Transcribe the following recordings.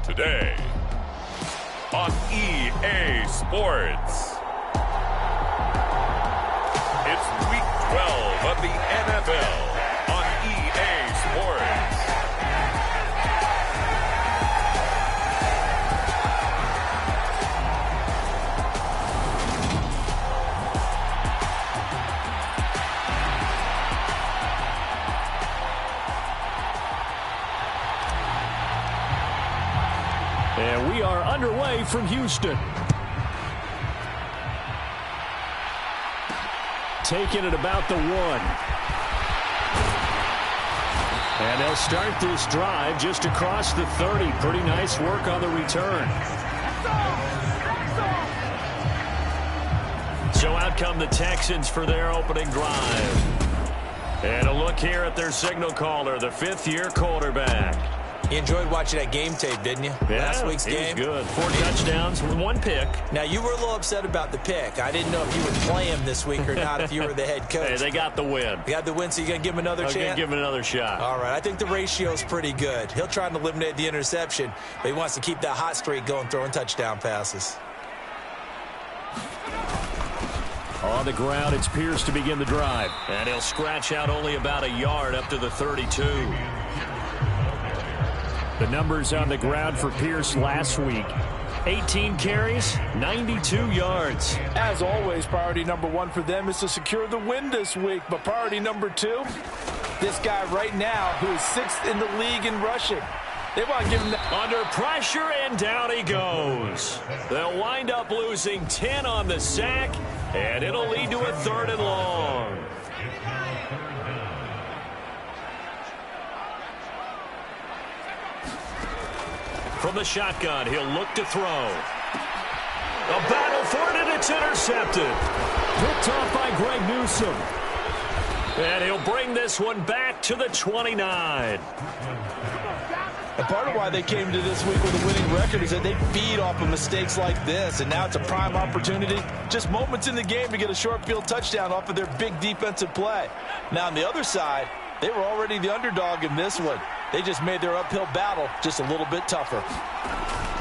Today on EA Sports, it's Week 12 of the NFL on EA Sports. And we are underway from Houston. Taking it about the 1. And they'll start this drive just across the 30. Pretty nice work on the return. So out come the Texans for their opening drive. And a look here at their signal caller, the 5th-year quarterback. You enjoyed watching that game tape, didn't you? Yeah, Last week's game. It was good. 4 touchdowns with 1 pick. Now, you were a little upset about the pick. I didn't know if you would play him this week or not if you were the head coach. Hey, they got the win. You got the win, so you're going to give him another chance? I'm going to give him another shot. All right. I think the ratio's pretty good. He'll try and eliminate the interception, but he wants to keep that hot streak going, throwing touchdown passes. On the ground, it's Pierce to begin the drive. And he'll scratch out only about a yard up to the 32. The numbers on the ground for Pierce last week. 18 carries, 92 yards. As always, priority number 1 for them is to secure the win this week. But priority number 2, this guy right now who is 6th in the league in rushing. They want to give him that. Under pressure, and down he goes. They'll wind up losing 10 on the sack, and it'll lead to a 3rd and long. From the shotgun, he'll look to throw. A battle for it, and it's intercepted. Picked off by Greg Newsome. And he'll bring this one back to the 29. And part of why they came to this week with a winning record is that they feed off of mistakes like this, and now it's a prime opportunity. Just moments in the game to get a short field touchdown off of their big defensive play. Now, on the other side, they were already the underdog in this one. They just made their uphill battle just a little bit tougher.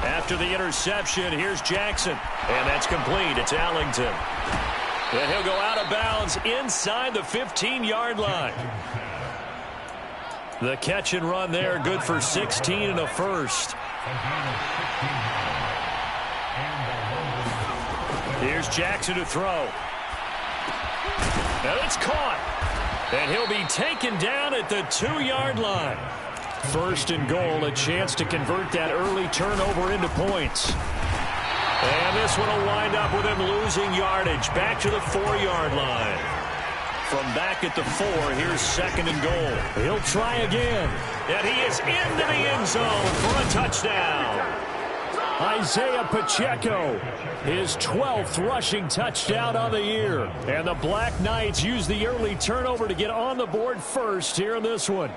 After the interception, here's Jackson. And that's complete. It's Allington. And he'll go out of bounds inside the 15-yard line. The catch and run there, good for 16 and a first. Here's Jackson to throw. Now it's caught. And he'll be taken down at the 2-yard line. 1st and goal, a chance to convert that early turnover into points. And this one will wind up with him losing yardage back to the 4-yard line. From back at the 4, here's 2nd and goal. He'll try again. And he is into the end zone for a touchdown. Isaiah Pacheco, his 12th rushing touchdown on the year. And the Black Knights use the early turnover to get on the board first here in this one.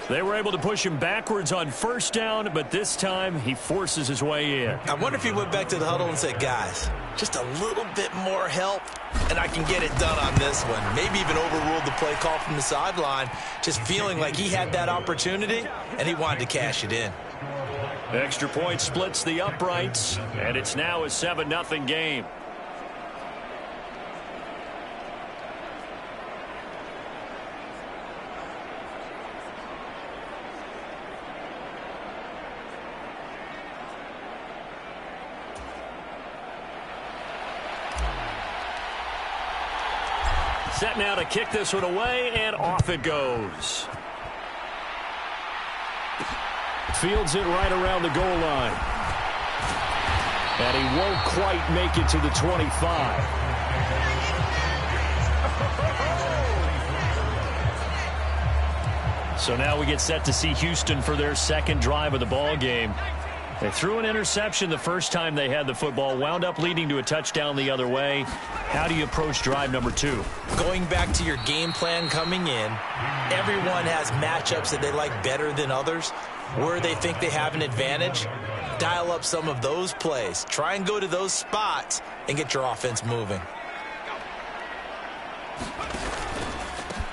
They were able to push him backwards on 1st down, but this time he forces his way in. I wonder if he went back to the huddle and said, guys, just a little bit more help, and I can get it done on this one. Maybe even overruled the play call from the sideline, just feeling like he had that opportunity, and he wanted to cash it in. Extra point splits the uprights, and it's now a 7-0 game. Set now to kick this one away, and off it goes. Fields it right around the goal line. And he won't quite make it to the 25. So now we get set to see Houston for their 2nd drive of the ball game. They threw an interception the first time they had the football, wound up leading to a touchdown the other way. How do you approach drive number 2? Going back to your game plan coming in, everyone has matchups that they like better than others. Where they think they have an advantage, dial up some of those plays. Try and go to those spots and get your offense moving.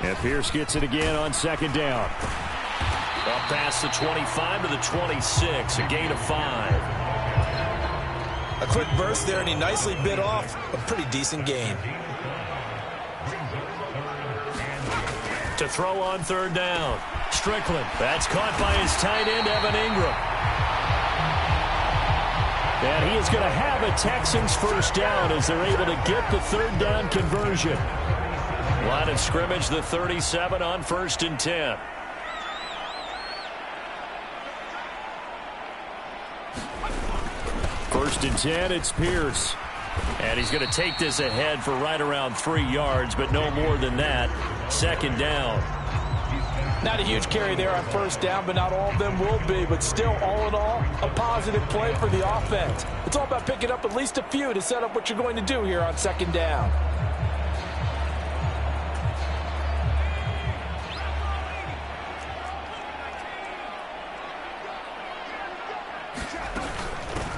And Pierce gets it again on second down. Up past the 25 to the 26, a gain of 5. A quick burst there, and he nicely bit off a pretty decent gain. To throw on third down. Strickland. That's caught by his tight end, Evan Ingram. And he is going to have a Texans first down as they're able to get the third down conversion. Line of scrimmage, the 37 on 1st and 10. First and 10, it's Pierce. And he's going to take this ahead for right around 3 yards, but no more than that. Second down. Not a huge carry there on first down, but not all of them will be. But still, all in all, a positive play for the offense. It's all about picking up at least a few to set up what you're going to do here on second down.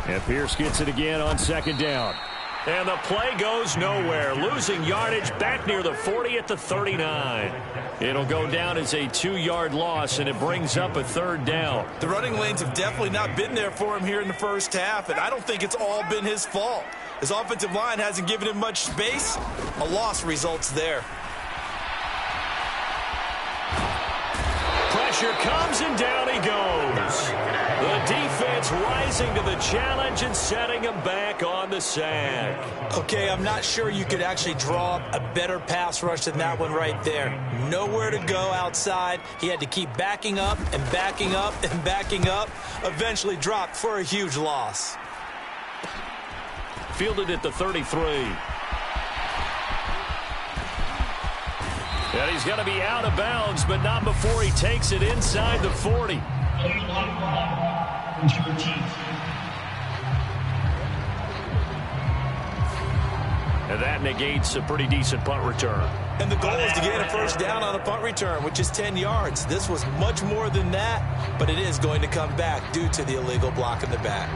And Pierce gets it again on second down. And the play goes nowhere. Losing yardage back near the 40 at the 39. It'll go down as a 2-yard loss, and it brings up a third down. The running lanes have definitely not been there for him here in the first half, and I don't think it's all been his fault. His offensive line hasn't given him much space. A loss results there. Pressure comes, and down he goes. The defense rising to the challenge and setting him back on the sack. Okay, I'm not sure you could actually draw up a better pass rush than that one right there. Nowhere to go outside. He had to keep backing up and backing up and backing up. Eventually dropped for a huge loss. Fielded at the 33. And he's going to be out of bounds, but not before he takes it inside the 40. And that negates a pretty decent punt return. And the goal is to get a first down on a punt return, which is 10 yards. This was much more than that, but it is going to come back due to the illegal block in the back.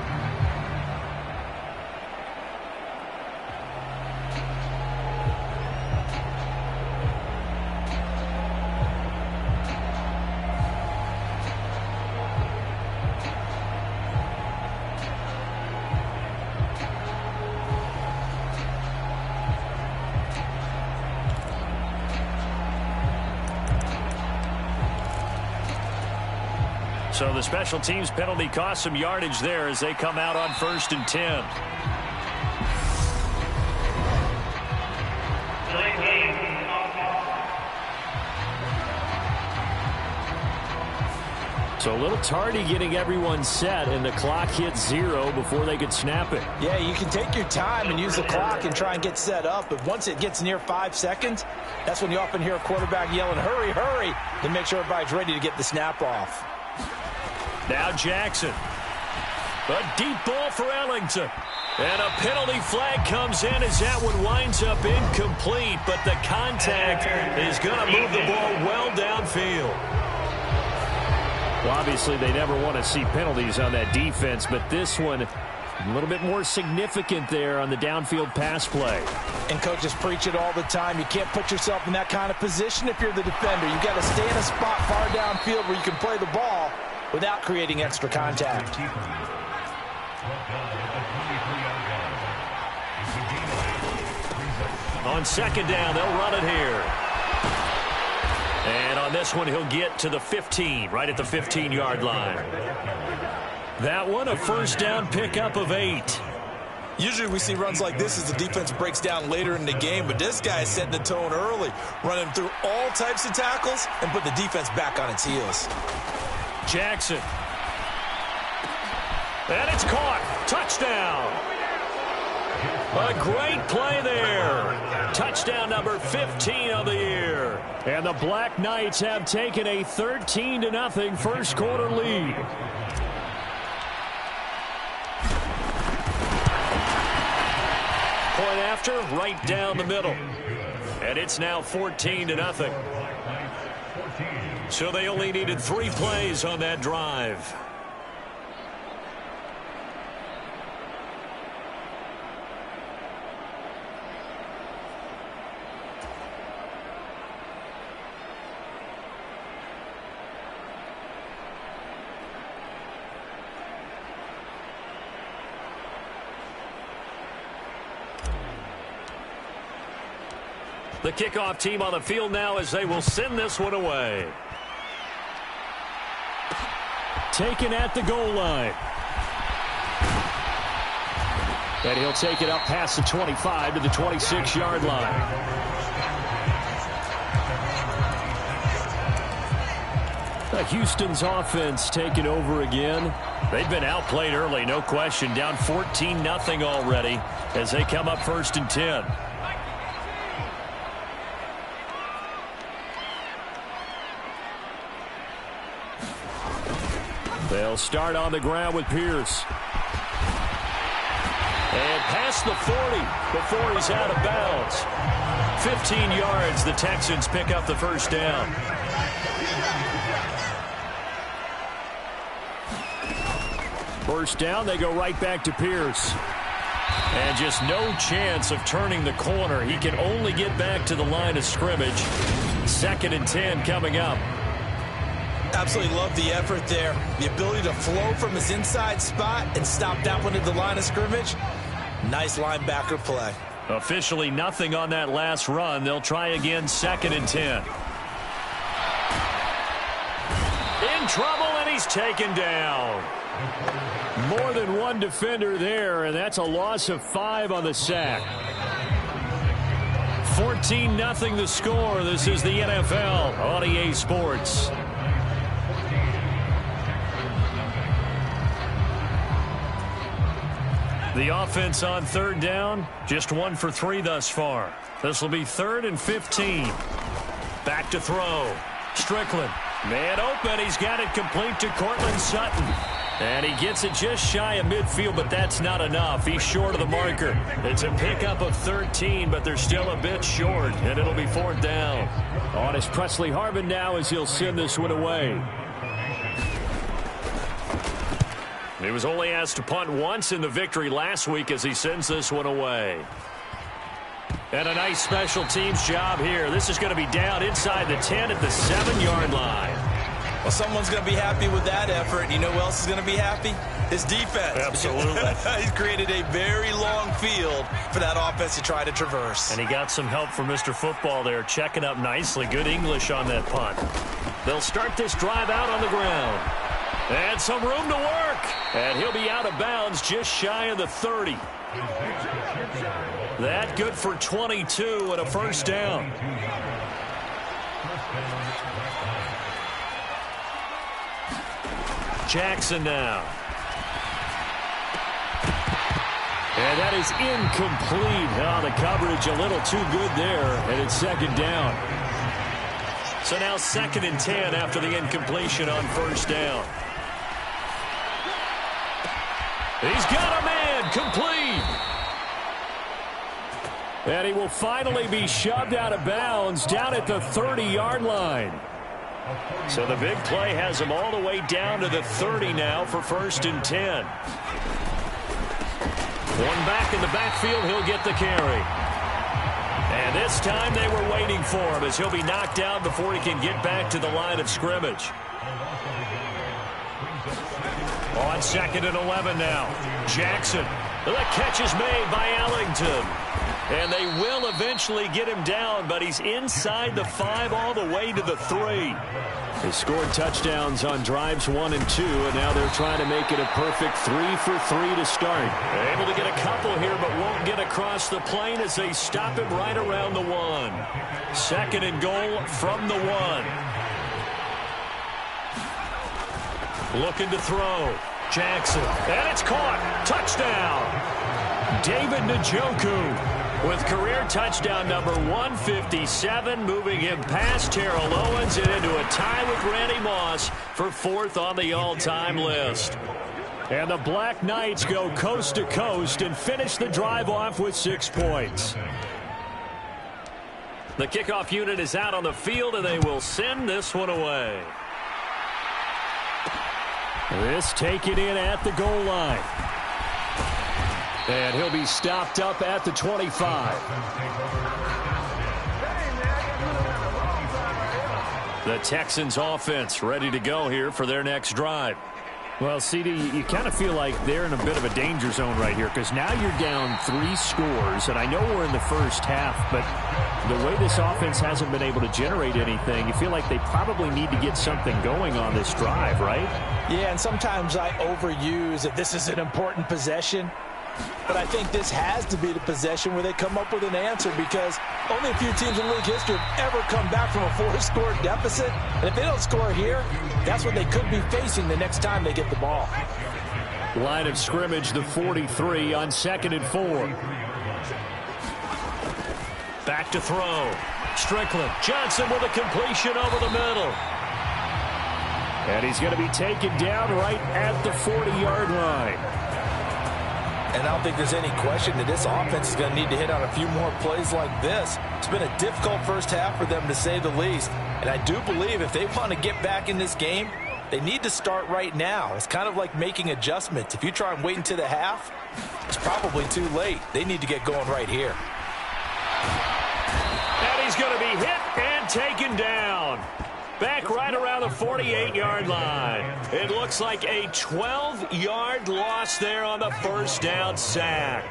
So the special teams penalty cost some yardage there as they come out on 1st and 10. So a little tardy getting everyone set, and the clock hits 0 before they could snap it. Yeah, you can take your time and use the clock and try and get set up, but once it gets near 5 seconds, that's when you often hear a quarterback yelling, hurry, hurry, to make sure everybody's ready to get the snap off. Now Jackson. A deep ball for Ellington. And a penalty flag comes in as that one winds up incomplete, but the contact is going to move the ball well downfield. Well, obviously they never want to see penalties on that defense, but this one a little bit more significant there on the downfield pass play. And coaches preach it all the time. You can't put yourself in that kind of position if you're the defender. You've got to stay in a spot far downfield where you can play the ball without creating extra contact. On second down, they'll run it here. And on this one, he'll get to the 15, right at the 15-yard line. That one, a first down pickup of 8. Usually we see runs like this as the defense breaks down later in the game, but this guy is setting the tone early, running through all types of tackles and put the defense back on its heels. Jackson. And it's caught. Touchdown. A great play there. Touchdown number 15 of the year. And the Black Knights have taken a 13-0 first quarter lead. Point after, right down the middle. And it's now 14-0. So they only needed 3 plays on that drive. The kickoff team on the field now as they will send this one away. Taken at the goal line. And he'll take it up past the 25 to the 26-yard line. Houston's offense taking over again. They've been outplayed early, no question. Down 14-0 already as they come up 1st and 10. They'll start on the ground with Pierce. And past the 40 before he's out of bounds. 15 yards, the Texans pick up the first down. First down, they go right back to Pierce. And just no chance of turning the corner. He can only get back to the line of scrimmage. 2nd and 10 coming up. Absolutely love the effort there. The ability to flow from his inside spot and stop that one at the line of scrimmage. Nice linebacker play. Officially nothing on that last run. They'll try again 2nd and 10. In trouble, and he's taken down. More than one defender there, and that's a loss of 5 on the sack. 14-0 the score. This is the NFL on EA Sports. The offense on 3rd down, just 1 for 3 thus far. This will be 3rd and 15. Back to throw. Strickland, man open. He's got it complete to Cortland Sutton. And he gets it just shy of midfield, but that's not enough. He's short of the marker. It's a pickup of 13, but they're still a bit short, and it'll be 4th down. On is Presley Harvin now as he'll send this one away. He was only asked to punt once in the victory last week as he sends this one away. And a nice special teams job here. This is going to be down inside the 10 at the 7-yard line. Well, someone's going to be happy with that effort. You know who else is going to be happy? His defense. Absolutely. He's created a very long field for that offense to try to traverse. And he got some help from Mr. Football there, checking up nicely. Good English on that punt. They'll start this drive out on the ground. And some room to work. And he'll be out of bounds just shy of the 30. That good for 22 and a first down. Jackson now. And that is incomplete. Oh, the coverage a little too good there. And it's 2nd down. So now 2nd and 10 after the incompletion on first down. He's got a man complete. And he will finally be shoved out of bounds down at the 30-yard line. So the big play has him all the way down to the 30 now for 1st and 10. One back in the backfield, he'll get the carry. And this time they were waiting for him as he'll be knocked down before he can get back to the line of scrimmage. On 2nd and 11 now. Jackson. The catch is made by Ellington. And they will eventually get him down, but he's inside the 5 all the way to the 3. They scored touchdowns on drives 1 and 2, and now they're trying to make it a perfect 3 for 3 to start. They're able to get a couple here, but won't get across the plane as they stop him right around the 1. 2nd and goal from the 1. Looking to throw. Jackson. And it's caught. Touchdown. David Njoku with career touchdown number 157, moving him past Terrell Owens and into a tie with Randy Moss for 4th on the all-time list. And the Black Knights go coast to coast and finish the drive off with 6 points. The kickoff unit is out on the field, and they will send this one away. This taken in at the goal line. And he'll be stopped up at the 25. The Texans offense ready to go here for their next drive. Well, CD, you kind of feel like they're in a bit of a danger zone right here because now you're down 3 scores, and I know we're in the first half, but the way this offense hasn't been able to generate anything, you feel like they probably need to get something going on this drive, right? Yeah, and sometimes I overuse that this is an important possession. But I think this has to be the possession where they come up with an answer because only a few teams in league history have ever come back from a 4-score deficit. And if they don't score here, that's what they could be facing the next time they get the ball. Line of scrimmage, the 43 on 2nd and 4. Back to throw. Strickland. Johnson with a completion over the middle. And he's going to be taken down right at the 40-yard line. And I don't think there's any question that this offense is going to need to hit on a few more plays like this. It's been a difficult first half for them, to say the least. And I do believe if they want to get back in this game, they need to start right now. It's kind of like making adjustments. If you try and wait until the half, it's probably too late. They need to get going right here. And he's going to be hit and taken down. Back right around the 48-yard line. It looks like a 12-yard loss there on the first down sack.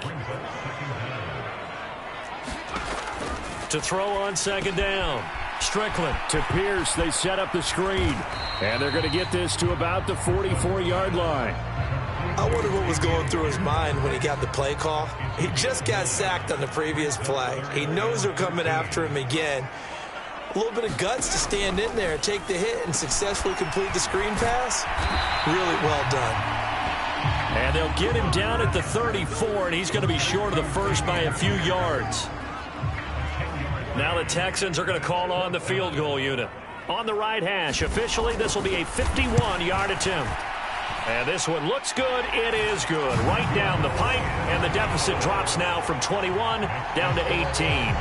To throw on 2nd down. Strickland to Pierce. They set up the screen. And they're going to get this to about the 44-yard line. I wonder what was going through his mind when he got the play call. He just got sacked on the previous play. He knows they're coming after him again. A little bit of guts to stand in there, take the hit, and successfully complete the screen pass. Really well done. And they'll get him down at the 34, and he's going to be short of the first by a few yards. Now the Texans are going to call on the field goal unit. On the right hash, officially, this will be a 51-yard attempt. And this one looks good. It is good. Right down the pipe, and the deficit drops now from 21 down to 18.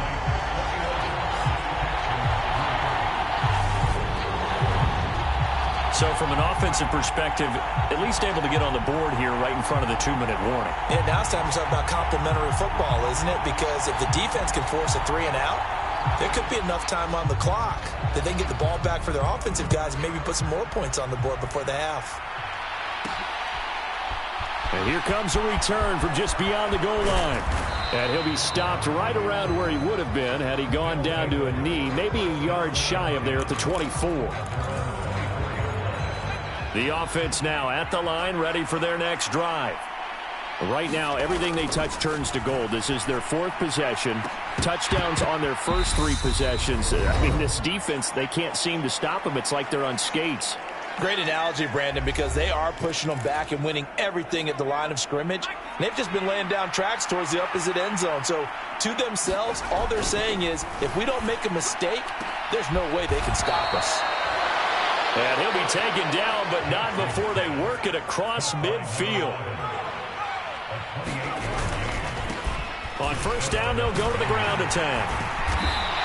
So from an offensive perspective, at least able to get on the board here right in front of the 2-minute warning. Yeah, now it's time to talk about complimentary football, isn't it? Because if the defense can force a 3 and out, there could be enough time on the clock that they can get the ball back for their offensive guys and maybe put some more points on the board before the half. And here comes a return from just beyond the goal line. And he'll be stopped right around where he would have been had he gone down to a knee, maybe a yard shy of there at the 24. The offense now at the line, ready for their next drive. Right now, everything they touch turns to gold. This is their 4th possession. Touchdowns on their first 3 possessions. I mean, this defense, they can't seem to stop them. It's like they're on skates. Great analogy, Brandon, because they are pushing them back and winning everything at the line of scrimmage. And they've just been laying down tracks towards the opposite end zone. So to themselves, all they're saying is, if we don't make a mistake, there's no way they can stop us. And he'll be taken down, but not before they work it across midfield. On first down, they'll go to the ground attack.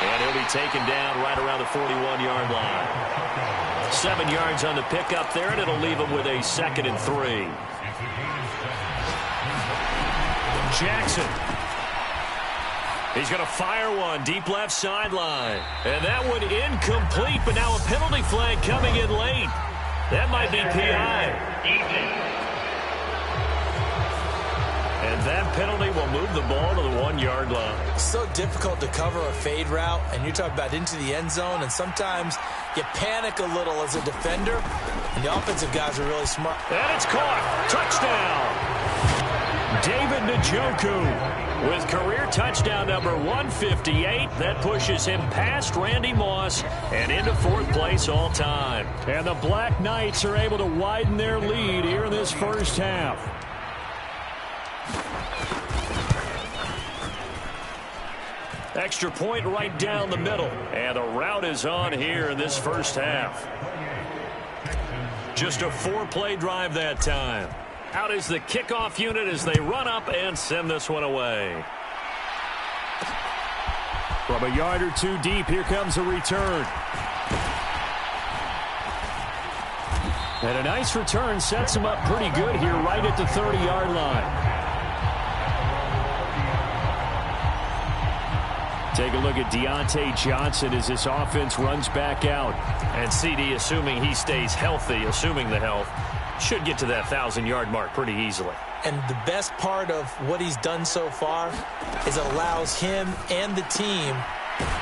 And he'll be taken down right around the 41-yard line. 7 yards on the pickup there, and it'll leave him with a 2nd and 3. Jackson. He's going to fire one deep left sideline. And that one incomplete, but now a penalty flag coming in late. That might be PI. And that penalty will move the ball to the 1-yard line. It's so difficult to cover a fade route, and you're talking about into the end zone, and sometimes you panic a little as a defender, and the offensive guys are really smart. And it's caught. Touchdown. David Njoku with career touchdown number 158. That pushes him past Randy Moss and into 4th place all time. And the Black Knights are able to widen their lead here in this first half. Extra point right down the middle. And the route is on here in this first half. Just a 4-play drive that time. Out is the kickoff unit as they run up and send this one away. From a yard or two deep, here comes a return. And a nice return sets him up pretty good here right at the 30-yard line. Take a look at Deontay Johnson as this offense runs back out. And CD, assuming he stays healthy, assuming the health, should get to that 1,000-yard mark pretty easily. And the best part of what he's done so far is it allows him and the team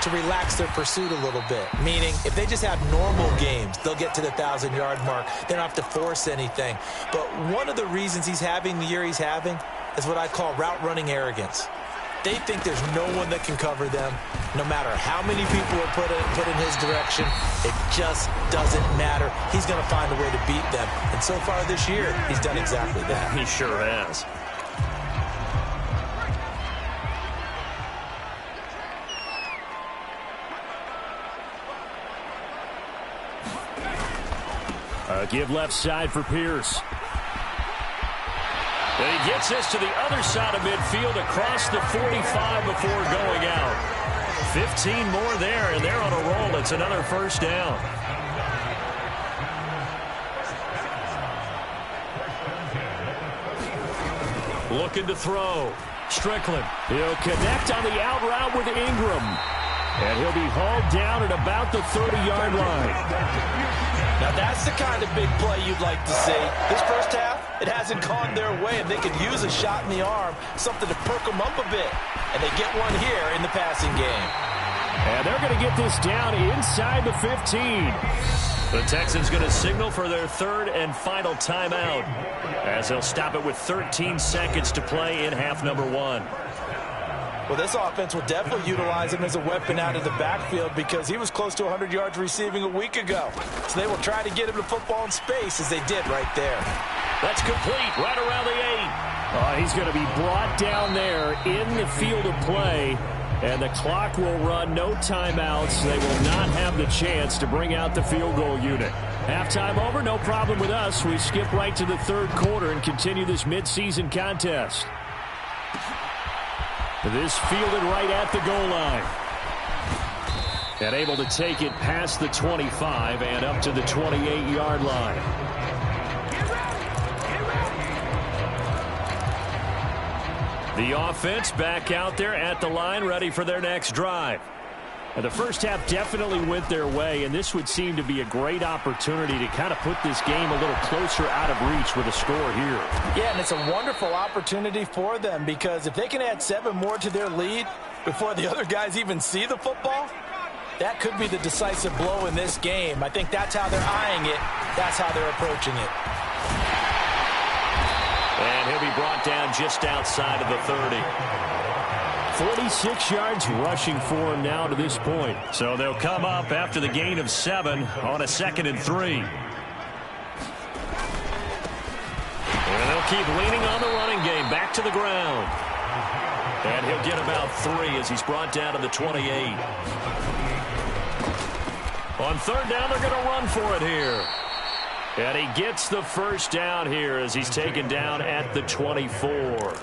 to relax their pursuit a little bit. Meaning, if they just have normal games, they'll get to the 1,000-yard mark. They don't have to force anything. But one of the reasons he's having the year he's having is what I call route running arrogance. They think there's no one that can cover them. No matter how many people are put in his direction, it just doesn't matter. He's going to find a way to beat them. And so far this year, he's done exactly that. He sure has. Give left side for Pierce. And he gets this to the other side of midfield across the 45 before going out. 15 more there, and they're on a roll. It's another first down. Looking to throw. Strickland. He'll connect on the out route with Ingram. And he'll be hauled down at about the 30-yard line. Now, that's the kind of big play you'd like to see. This first half, it hasn't gone their way, and they could use a shot in the arm, something to perk them up a bit. And they get one here in the passing game. And they're going to get this down inside the 15. The Texans going to signal for their third and final timeout as they'll stop it with 13 seconds to play in half number one. Well, this offense will definitely utilize him as a weapon out of the backfield because he was close to 100 yards receiving a week ago. So they will try to get him the football in space as they did right there. That's complete right around the 8. He's going to be brought down there in the field of play. And the clock will run, no timeouts. They will not have the chance to bring out the field goal unit. Halftime over, no problem with us. We skip right to the third quarter and continue this midseason contest. This fielded right at the goal line. And able to take it past the 25 and up to the 28-yard line. The offense back out there at the line, ready for their next drive. And the first half definitely went their way, and this would seem to be a great opportunity to kind of put this game a little closer out of reach with a score here. Yeah, and it's a wonderful opportunity for them because if they can add 7 more to their lead before the other guys even see the football, that could be the decisive blow in this game. I think that's how they're eyeing it. That's how they're approaching it. And he'll be brought down just outside of the 30. 46 yards rushing for him now to this point. So they'll come up after the gain of 7 on a 2nd and 3. And they'll keep leaning on the running game back to the ground. And he'll get about 3 as he's brought down to the 28. On third down, they're going to run for it here. And he gets the first down here as he's taken down at the 24.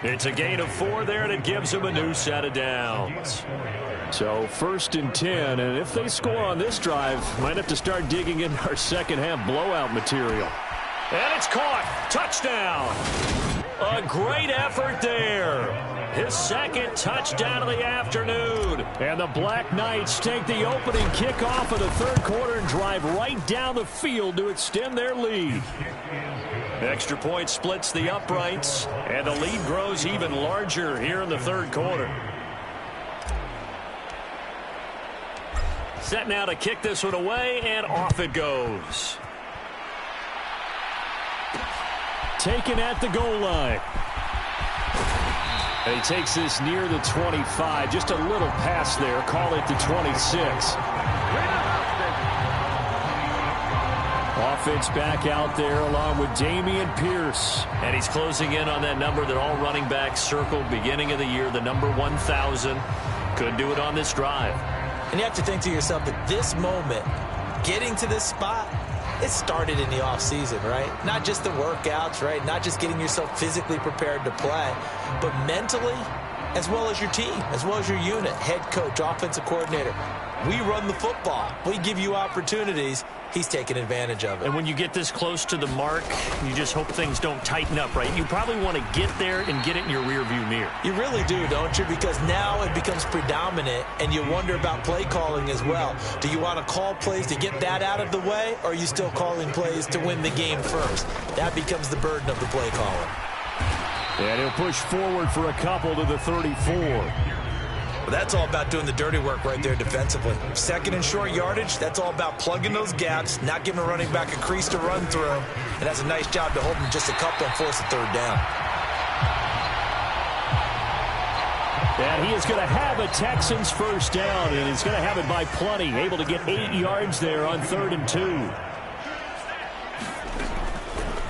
It's a gain of 4 there, and it gives him a new set of downs. So 1st and 10, and if they score on this drive, might have to start digging in our second half blowout material. And it's caught. Touchdown. A great effort there. His second touchdown of the afternoon. And the Black Knights take the opening kickoff of the third quarter and drive right down the field to extend their lead. Extra point splits the uprights, and the lead grows even larger here in the third quarter. Set now to kick this one away, and off it goes. Taken at the goal line. And he takes this near the 25. Just a little pass there. Call it the 26. Offense back out there along with Dameon Pierce. And he's closing in on that number that all running backs circled beginning of the year, the number 1,000. Could do it on this drive. And you have to think to yourself, at this moment, getting to this spot, it started in the offseason, right? Not just the workouts, right? Not just getting yourself physically prepared to play, but mentally, as well as your team, as well as your unit, head coach, offensive coordinator. We run the football. We give you opportunities. He's taking advantage of it. And when you get this close to the mark, you just hope things don't tighten up, right? You probably want to get there and get it in your rearview mirror. You really do, don't you? Because now it becomes predominant, and you wonder about play calling as well. Do you want to call plays to get that out of the way, or are you still calling plays to win the game first? That becomes the burden of the play caller. And he'll push forward for a couple to the 34. Well, that's all about doing the dirty work right there defensively. Second and short yardage, that's all about plugging those gaps, not giving a running back a crease to run through, and that's a nice job to hold him just a couple and force a third down. And he is going to have a Texans first down, and he's going to have it by plenty, able to get 8 yards there on 3rd and 2.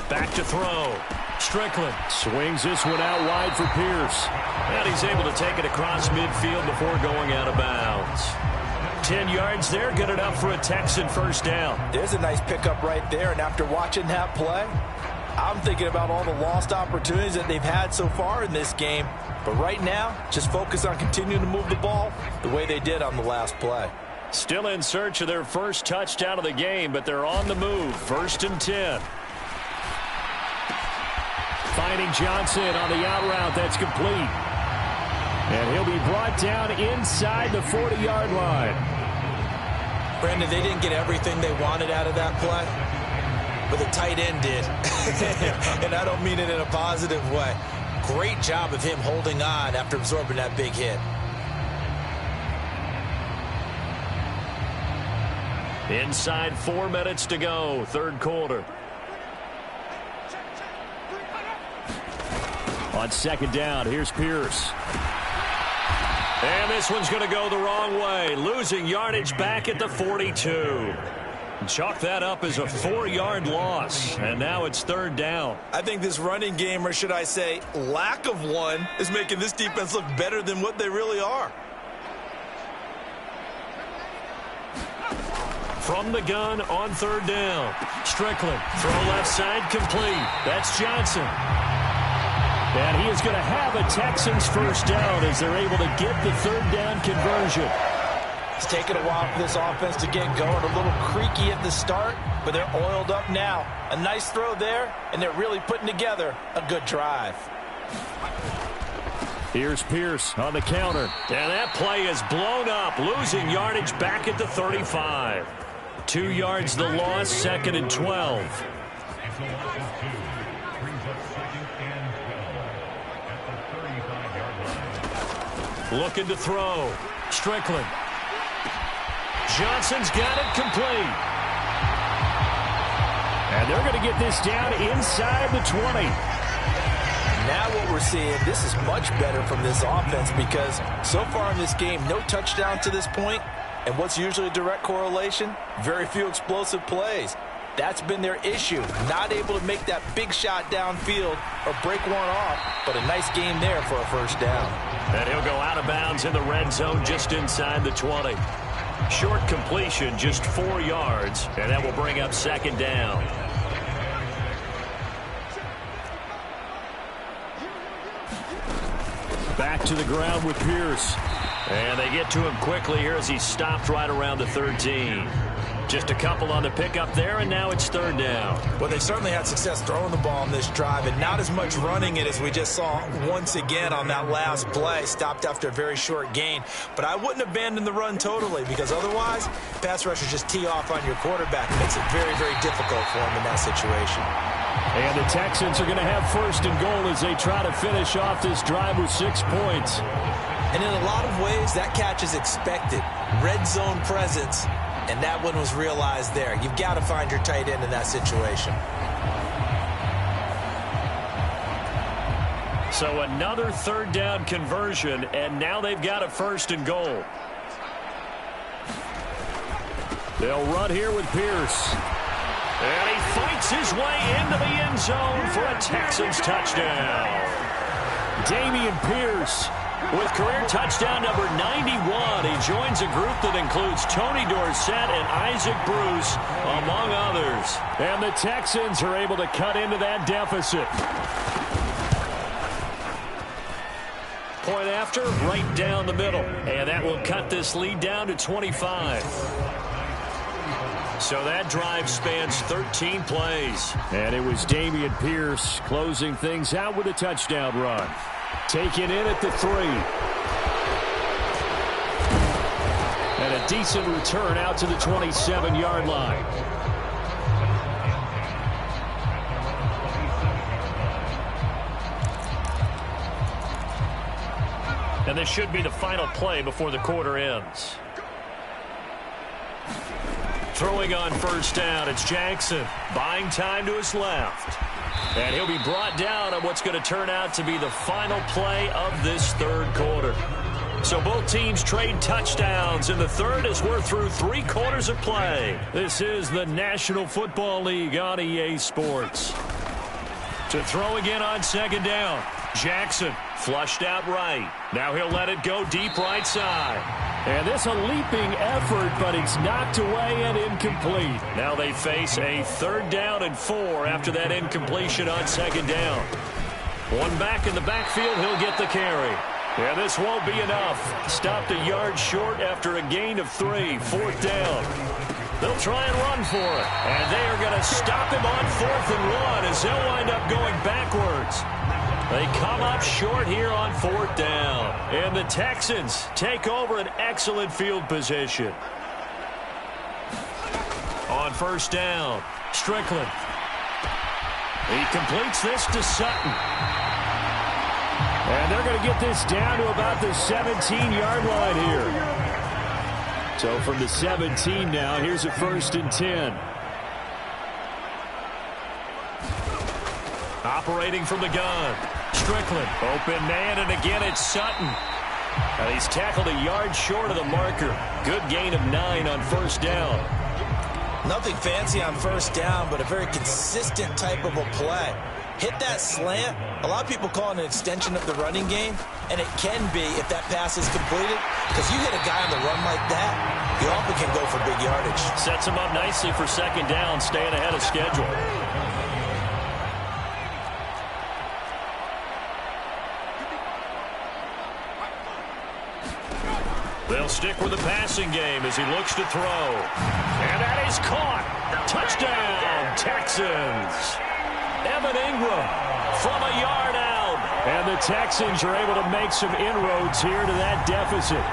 Back to throw. Strickland swings this one out wide for Pierce. And he's able to take it across midfield before going out of bounds. 10 yards there, good enough for a Texan first down. There's a nice pickup right there, and after watching that play, I'm thinking about all the lost opportunities that they've had so far in this game. But right now, just focus on continuing to move the ball the way they did on the last play. Still in search of their first touchdown of the game, but they're on the move. 1st and 10. Finding Johnson on the out route. That's complete. And he'll be brought down inside the 40-yard line. Brandon, they didn't get everything they wanted out of that play, but the tight end did. And I don't mean it in a positive way. Great job of him holding on after absorbing that big hit. Inside 4 minutes to go, 3rd quarter. On 2nd down, here's Pierce. And this one's going to go the wrong way. Losing yardage back at the 42. Chalk that up as a 4-yard loss. And now it's 3rd down. I think this running game, or should I say lack of one, is making this defense look better than what they really are. From the gun on 3rd down. Strickland, throw left side, complete. That's Johnson. And he is going to have a Texans first down as they're able to get the 3rd down conversion. It's taken a while for this offense to get going. A little creaky at the start, but they're oiled up now. A nice throw there, and they're really putting together a good drive. Here's Pierce on the counter. And that play is blown up, losing yardage back at the 35. 2 yards the loss, 2nd and 12. Looking to throw. Strickland. Johnson's got it complete. And they're going to get this down inside the 20. Now what we're seeing, this is much better from this offense because so far in this game, no touchdown to this point. And what's usually a direct correlation? Very few explosive plays. That's been their issue. Not able to make that big shot downfield or break one off, but a nice game there for a first down. And he'll go out of bounds in the red zone just inside the 20. Short completion, just 4 yards, and that will bring up 2nd down. Back to the ground with Pierce. And they get to him quickly here as he stopped right around the 13. Just a couple on the pickup there, and now it's 3rd down. Well, they certainly had success throwing the ball on this drive, and not as much running it as we just saw once again on that last play. Stopped after a very short gain. But I wouldn't abandon the run totally, because otherwise, pass rushers just tee off on your quarterback. It makes it very, very difficult for him in that situation. And the Texans are going to have 1st and goal as they try to finish off this drive with 6 points. And in a lot of ways, that catch is expected. Red zone presence. And that one was realized there. You've got to find your tight end in that situation. So another 3rd down conversion, and now they've got a 1st and goal. They'll run here with Pierce. And he fights his way into the end zone for a Texans touchdown. Dameon Pierce With career touchdown number 91, he joins a group that includes Tony Dorsett and Isaac Bruce, among others. And the Texans are able to cut into that deficit. Point after, right down the middle. And that will cut this lead down to 25. So that drive spans 13 plays. And it was Dameon Pierce closing things out with a touchdown run. Taken in at the 3. And a decent return out to the 27-yard line. And this should be the final play before the quarter ends. Throwing on first down, it's Jackson. Buying time to his left. And he'll be brought down on what's going to turn out to be the final play of this third quarter. So both teams trade touchdowns in the third as we're through 3 quarters of play. This is the National Football League on EA Sports. To throw again on second down. Jackson flushed out right. Now he'll let it go deep right side. And this a leaping effort, but it's knocked away and incomplete. Now they face a 3rd down and 4 after that incompletion on second down. One back in the backfield, he'll get the carry. And this won't be enough. Stopped a yard short after a gain of 3. 4th down. They'll try and run for it. And they are going to stop him on 4th and 1 as they'll wind up going backwards. They come up short here on 4th down. And the Texans take over an excellent field position. On first down, Strickland. He completes this to Sutton. And they're going to get this down to about the 17-yard line here. So from the 17 now, here's a 1st and 10. Operating from the gun. Strickland, open man, and again it's Sutton. And he's tackled a yard short of the marker. Good gain of 9 on first down. Nothing fancy on first down, but a very consistent type of a play. Hit that slant. A lot of people call it an extension of the running game, and it can be if that pass is completed, because you hit a guy on the run like that, you often can go for big yardage. Sets him up nicely for second down, staying ahead of schedule. They'll stick with the passing game as he looks to throw. And that is caught. Touchdown, Texans. Evan Ingram from a yard out. And the Texans are able to make some inroads here to that deficit.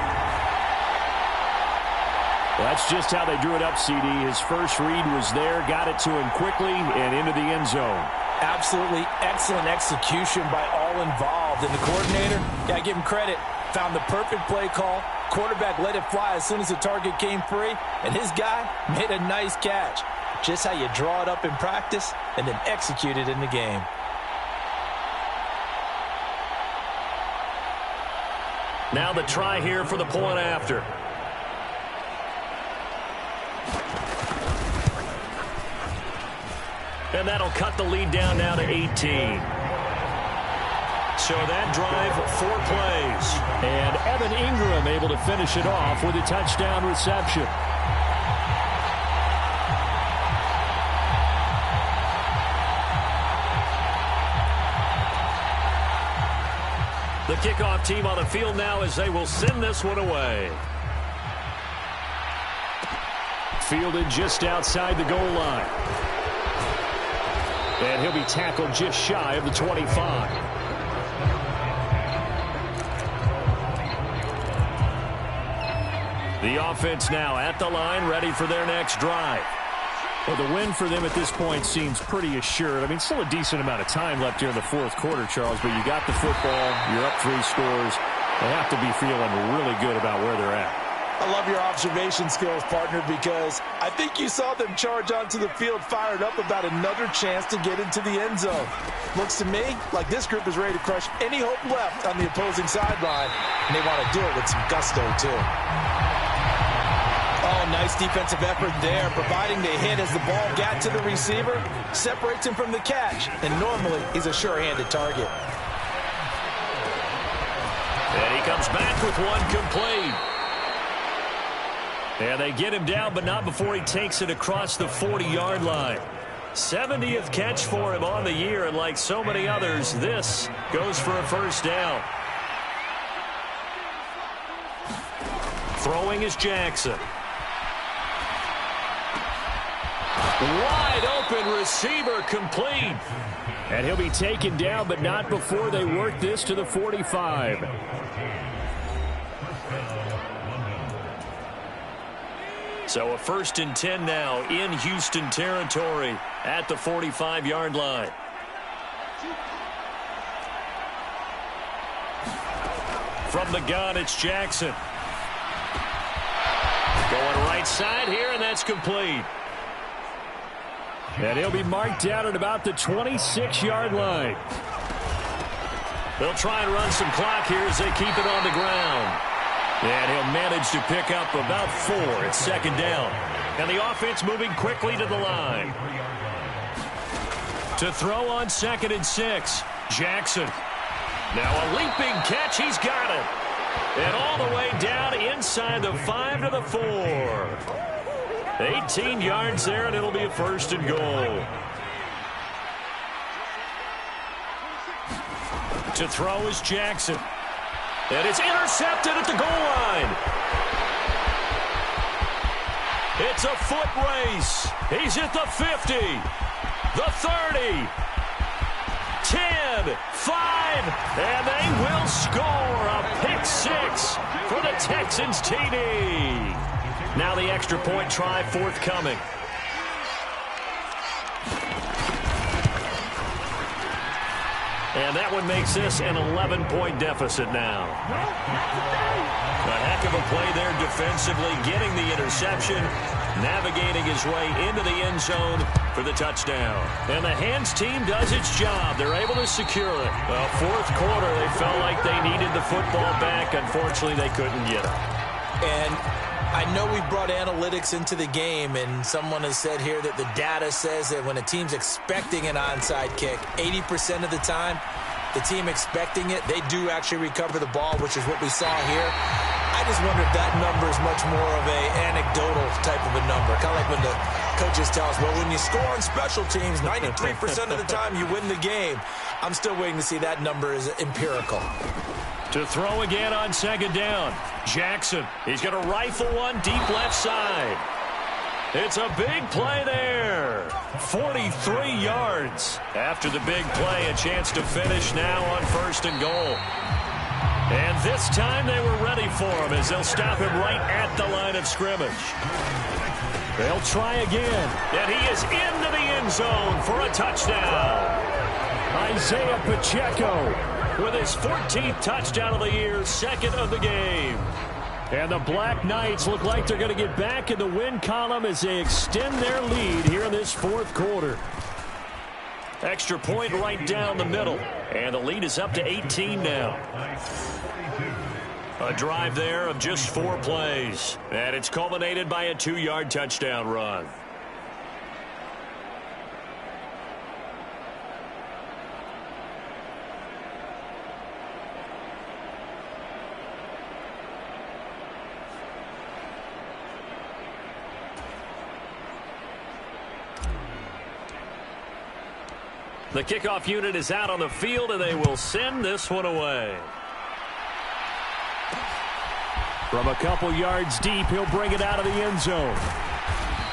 That's just how they drew it up, CD. His first read was there, got it to him quickly, and into the end zone. Absolutely excellent execution by all involved. And the coordinator, got to give him credit, found the perfect play call. Quarterback let it fly as soon as the target came free, and his guy made a nice catch. Just how you draw it up in practice and then execute it in the game. Now the try here for the point after. And that'll cut the lead down now to 18. So that drive, 4 plays. And Evan Ingram able to finish it off with a touchdown reception. The kickoff team on the field now as they will send this one away. Fielded just outside the goal line. And he'll be tackled just shy of the 25. The offense now at the line, ready for their next drive. Well, the win for them at this point seems pretty assured. I mean, still a decent amount of time left here in the 4th quarter, Charles, but you got the football, you're up 3 scores. They have to be feeling really good about where they're at. I love your observation skills, partner, because I think you saw them charge onto the field fired up about another chance to get into the end zone. Looks to me like this group is ready to crush any hope left on the opposing sideline, and they want to do it with some gusto, too. Oh, nice defensive effort there, providing the hit as the ball got to the receiver, separates him from the catch, and normally he's a sure-handed target. And he comes back with one complete. And they get him down, but not before he takes it across the 40-yard line. 70th catch for him on the year, and like so many others, this goes for a first down. Throwing is Jackson. Wide open receiver, complete. And he'll be taken down, but not before they work this to the 45. So a 1st and 10 now in Houston territory at the 45-yard line. From the gun, it's Jackson. Going right side here, and that's complete. And he'll be marked down at about the 26-yard line. They'll try and run some clock here as they keep it on the ground. And he'll manage to pick up about 4 at 2nd down. And the offense moving quickly to the line. To throw on 2nd and 6, Jackson. Now a leaping catch, he's got it. And all the way down inside the 5 to the 4. 18 yards there, and it'll be a 1st and goal. To throw is Jackson. And it's intercepted at the goal line. It's a foot race. He's at the 50, the 30, 10, 5, and they will score a pick 6 for the Texans TD. Now the extra point try forthcoming. And that one makes this an 11-point deficit now. A heck of a play there defensively, getting the interception, navigating his way into the end zone for the touchdown. And the Hands team does its job. They're able to secure it. Well, 4th quarter, they felt like they needed the football back. Unfortunately, they couldn't get it. And I know we brought analytics into the game, and someone has said here that the data says that when a team's expecting an onside kick, 80% of the time, the team expecting it, they do actually recover the ball, which is what we saw here. I just wonder if that number is much more of a anecdotal type of a number. Kind of like when the coaches tell us, well, when you score on special teams, 93% of the time you win the game. I'm still waiting to see that number is empirical. To throw again on 2nd down. Jackson, he's going to rifle one deep left side. It's a big play there. 43 yards. After the big play, a chance to finish now on 1st and goal. And this time they were ready for him as they'll stop him right at the line of scrimmage. They'll try again. And he is into the end zone for a touchdown. Isaiah Pacheco with his 14th touchdown of the year, 2nd of the game. And the Black Knights look like they're going to get back in the win column as they extend their lead here in this 4th quarter. Extra point right down the middle. And the lead is up to 18 now. A drive there of just 4 plays. And it's culminated by a 2-yard touchdown run. The kickoff unit is out on the field, and they will send this one away. From a couple yards deep, he'll bring it out of the end zone.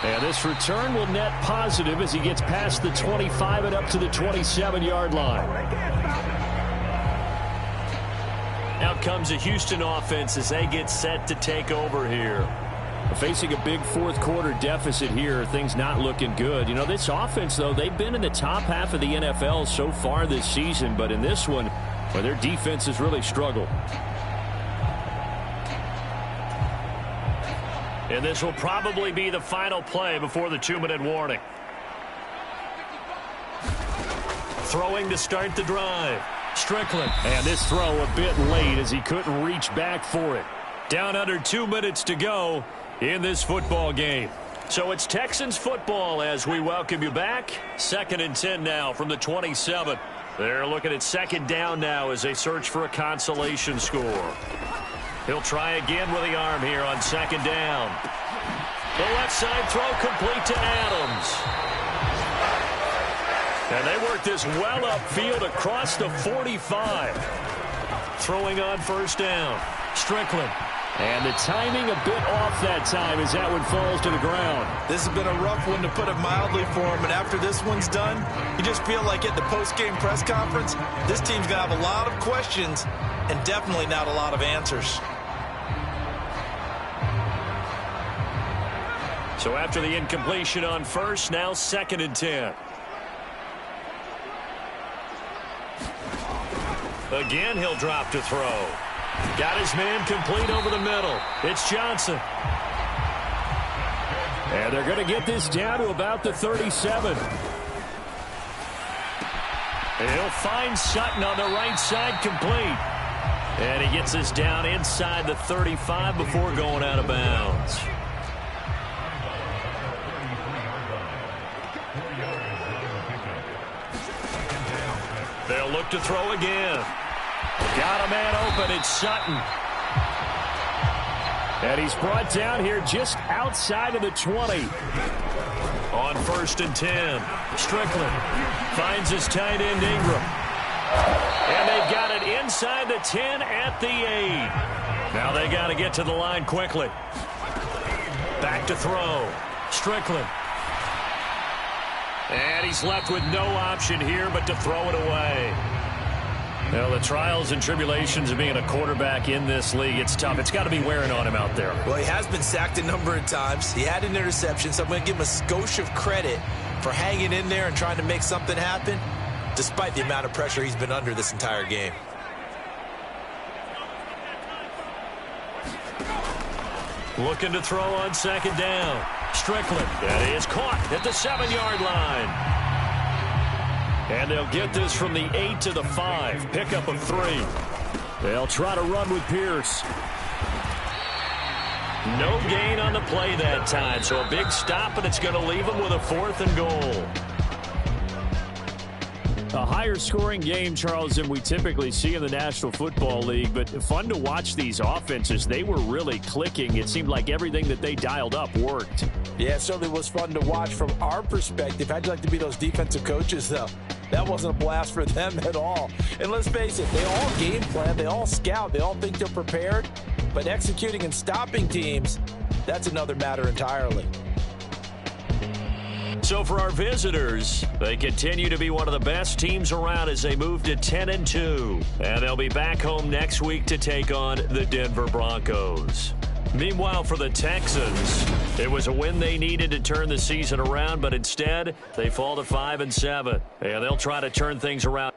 And this return will net positive as he gets past the 25 and up to the 27-yard line. Out comes the Houston offense as they get set to take over here. Facing a big 4th quarter deficit here, things not looking good. You know, this offense, though, they've been in the top half of the NFL so far this season, but in this one, well, their defense has really struggled. And this will probably be the final play before the 2-minute warning. Throwing to start the drive. Strickland. And this throw a bit late as he couldn't reach back for it. Down under 2 minutes to go in this football game. So it's Texans football as we welcome you back. 2nd and 10 now from the 27. They're looking at 2nd down now as they search for a consolation score. He'll try again with the arm here on second down. The left side throw complete to Adams. And they work this well upfield across the 45. Throwing on first down. Strickland. And the timing a bit off that time as that one falls to the ground. This has been a rough one, to put it mildly, for him. And after this one's done, you just feel like at the post-game press conference, this team's going to have a lot of questions and definitely not a lot of answers. So after the incompletion on first, now 2nd and 10. Again, he'll drop to throw. Got his man complete over the middle. It's Johnson. And they're going to get this down to about the 37. He'll find Sutton on the right side, complete. And he gets this down inside the 35 before going out of bounds. They'll look to throw again. Got a man open. It's Sutton. And he's brought down here just outside of the 20. On 1st and 10. Strickland finds his tight end Ingram. And they've got it inside the 10 at the 8. Now they got to get to the line quickly. Back to throw. Strickland. And he's left with no option here but to throw it away. Well, the trials and tribulations of being a quarterback in this league, it's tough. It's got to be wearing on him out there. Well, he has been sacked a number of times. He had an interception, so I'm going to give him a skosh of credit for hanging in there and trying to make something happen, despite the amount of pressure he's been under this entire game. Looking to throw on 2nd down. Strickland. That is caught at the 7-yard line. And they'll get this from the 8 to the 5. Pickup of 3. They'll try to run with Pierce. No gain on the play that time. So a big stop, and it's going to leave them with a 4th and goal. A higher scoring game, Charles, than we typically see in the National Football League, but fun to watch these offenses. They were really clicking. It seemed like everything that they dialed up worked. Yeah, it certainly was fun to watch from our perspective. How'd you like to be those defensive coaches, though? That wasn't a blast for them at all. And let's face it, they all game plan, they all scout, they all think they're prepared, but executing and stopping teams, that's another matter entirely. So for our visitors, they continue to be one of the best teams around as they move to 10-2. And they'll be back home next week to take on the Denver Broncos. Meanwhile, for the Texans, it was a win they needed to turn the season around, but instead, they fall to 5-7. And they'll try to turn things around.